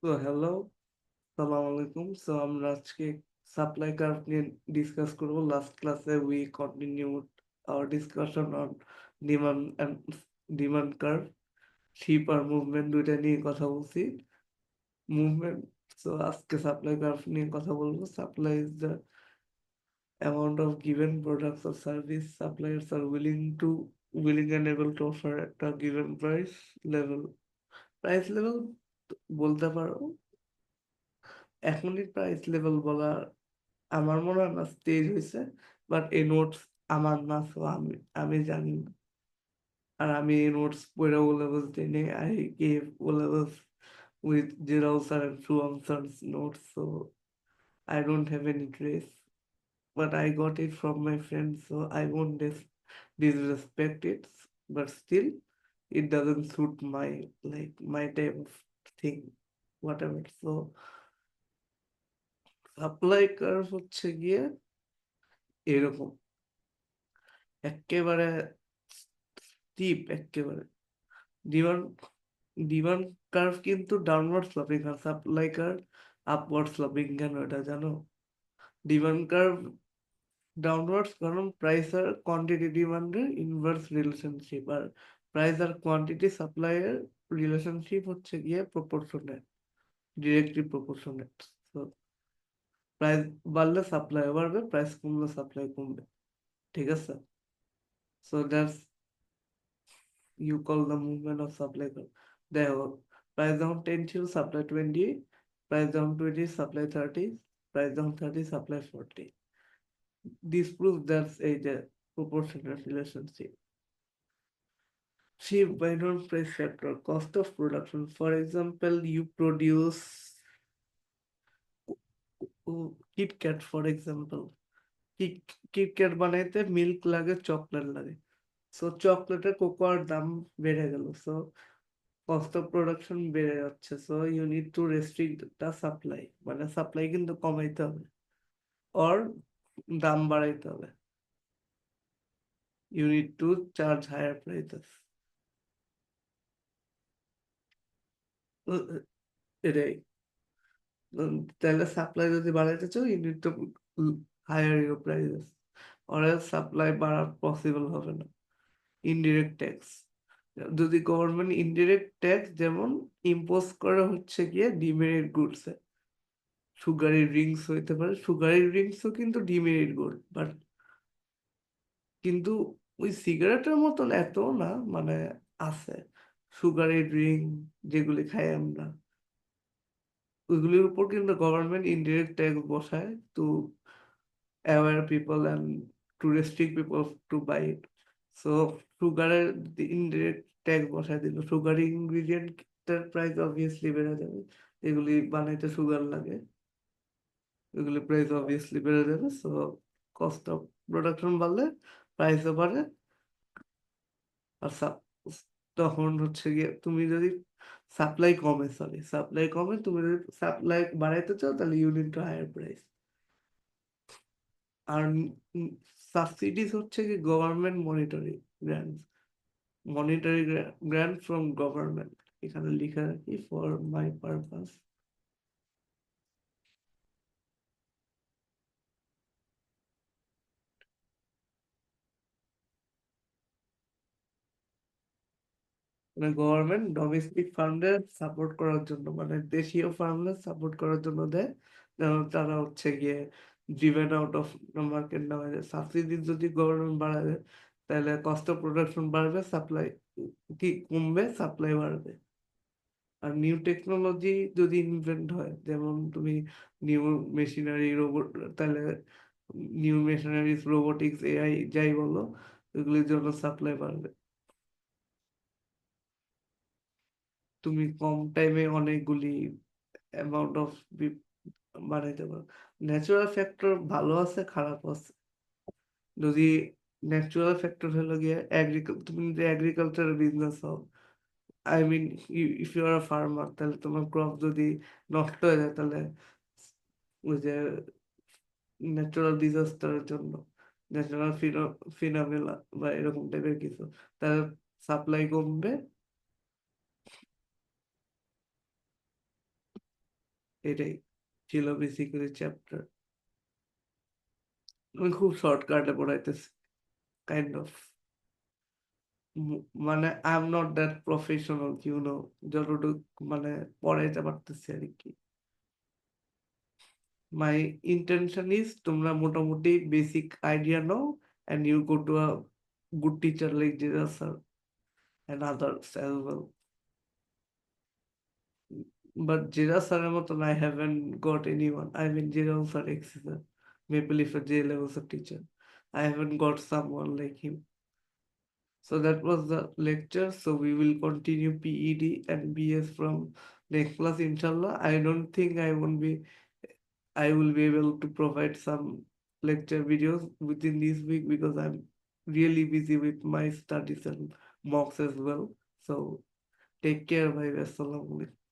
তো হ্যালো, সালাম আলাইকুম। আমরা আজকে সাপ্লাই কার্ভ নিয়ে ডিসকাস করব। লাস্ট ক্লাসে we continued our discussion on demand and demand curve, shift আর মুভমেন্ট দুইটা নিয়ে কথা বলছি। মুভমেন্ট, আজকে সাপ্লাই কার্ভ নিয়ে কথা বলবো। Supply is the amount of given products or service suppliers are willing and able to offer at a given price level বলতে পারো। এখনই প্রাইস লেভেল বলা আমার মনে হয় না স্টেজ হয়েছে, বাট এই নোটস আমার না, তো আমি আমি জানি না। আর আমি এই নোটস পড়ে ও লেভেলস দিই, I gave O levels with জিরাল স্যার এন্ড সুয়াম sir's notes, so I don't have any trace, but I got it from my friends, so I won't disrespect it, but still it doesn't suit my, like, my type of thing, whatever. So supply curve হচ্ছে গিয়ে এরকম, একেবারে steep, একেবারে demand demand curve কিন্তু downward sloping, আর supply curve upward sloping. কেন এটা জানো? Demand curve downwards কারণ প্রাইস আর কোয়ান্টিটি ডিমান্ডের ইনভার্স রিলেশনশিপ, আর প্রাইস আর কোয়ান্টিটি সাপ্লাইয়ের রিলেশনশিপ হচ্ছে গিয়ে প্রপোর্শনেট, ডিরেক্টলি প্রপোর্শনেট। তো প্রাইস বাড়লে সাপ্লাই বাড়বে, প্রাইস কমলে সাপ্লাই কমবে। ঠিক আছে? So that's you call the movement of supply curve. দেখো, price down 10 ছিল, supply 20, price down 20, supply 30, price down 30, supply 40. This proves that a proportional relationship. Shift by non-price factor, cost of production. For example, you produce KitKat, for example. KitKat বানাইতে milk লাগে, chocolate লাগে। So চকলেটের কোকোয়ার দাম বেড়ে গেল, so cost of production বেড়ে যাচ্ছে। So you need to restrict the supply, মানে সাপ্লাই কিন্তু কমাইতে হবে, অর দাম বাড়াইতে হবে। You need to charge higher prices. এটাই। তাহলে সাপ্লাই যদি বাড়াইতে চাও, you need to higher your prices, or supply বাড়া পসিবল হবে না। ইনডিরেক্ট ট্যাক্স, যদি গভর্নমেন্ট ইনডিরেক্ট ট্যাক্স যেমন ইম্পোজ করে হচ্ছে গিয়ে ডিমেরিট গুডস, সুগারি ড্রিঙ্কস হইতে পারে, সুগারি ড্রিঙ্কসও কিন্তু ডিমেরিট গুড, বাট কিন্তু ওই সিগারেটের মতন এত না, মানে আছে সুগারি ড্রিঙ্ক যেগুলি খাই আমরা, ওইগুলির উপর কিন্তু গভর্নমেন্ট ইনডিরেক্ট ট্যাক্স বসায় to aware people and to restrict people to buy it. So সুগারের ইনডিরেক্ট ট্যাক্স বসায় দিল, সুগার ইনগ্রিডিয়েন্টের প্রাইস অবভিয়াসলি বেড়ে যাবে, এগুলি বানাইতে সুগার লাগে, এগুলি প্রাইস অবভিয়াসলি বেড়ে যাবে। সো কস্ট অফ প্রোডাকশন বাড়লে প্রাইসও বাড়ে। আর তখন হচ্ছে গিয়ে তুমি যদি সাপ্লাই কমে, তুমি যদি সাপ্লাই বাড়াইতে চাও, তাহলে you need to higher price. আর সাবসিডিজ হচ্ছে কি government monetary grant from government. এখানে লিখে রাখি ফর মাই পারপাস। মানে গভর্নমেন্ট ডোমেস্টিক ফার্মদের সাপোর্ট করার জন্য, মানে দেশীয় ফার্মদের সাপোর্ট করার জন্য দেয়, যেন তারা হচ্ছে গিয়ে ড্রিভেন আউট অফ মার্কেট না হয়ে যায়। সাবসিডি যদি গভর্নমেন্ট বাড়াবে, তাহলে কস্ট অফ প্রোডাকশন বাড়বে, সাপ্লাই কি কমবে, সাপ্লাই বাড়বে। আর নিউ টেকনোলজি যদি ইনভেন্ট হয়, যেমন তুমি নিউ মেশিনারি রোবট, তাহলে নিউ মেশিনারিজ, রোবোটিক্স, এআই যাই বলো, এগুলির জন্য সাপ্লাই বাড়বে। তুমি কম টাইমে অনেকগুলি অ্যামাউন্ট অফ বানাইতে পারো। ন্যাচুরাল ফ্যাক্টর ভালো আছে, খারাপ আছে। যদি ন্যাচুরাল ফ্যাক্টর হলো গিয়ে তুমি যদি এগ্রিকালচারাল বিজনেস হও, I mean if you are a farmer, তাহলে তোমার ক্রপ যদি নষ্ট হয়ে যায়, তাহলে ওই যে ন্যাচুরাল ডিজাস্টারের জন্য, ন্যাচারাল ফিনামিনা বা এরকম টাইপের কিছু, তার সাপ্লাই কমবে। এটাই ছিল বেসিক্যালি চ্যাপ্টার। আমি খুব শর্টকাটে পড়াইতেছি, কাইন্ড অফ। মানে I am not that professional, যতটুকু মানে পড়াইতে পারতেছি আর কি। মাই ইন্টেনশন ইজ তোমরা মোটামুটি basic idea now and you go to a good teacher like Jira sir and others as well. But Jira sir এর মতন I haven't got anyone. I mean Jira sir ex Maple Leaf J level sub teacher. I haven't got someone like him. So that was the lecture. So we will continue PED and BS from next class, inshallah. I don't think I will be able to provide some lecture videos within this week because I'm really busy with my studies and mocks as well. So take care, bye. Assalamu alaikum.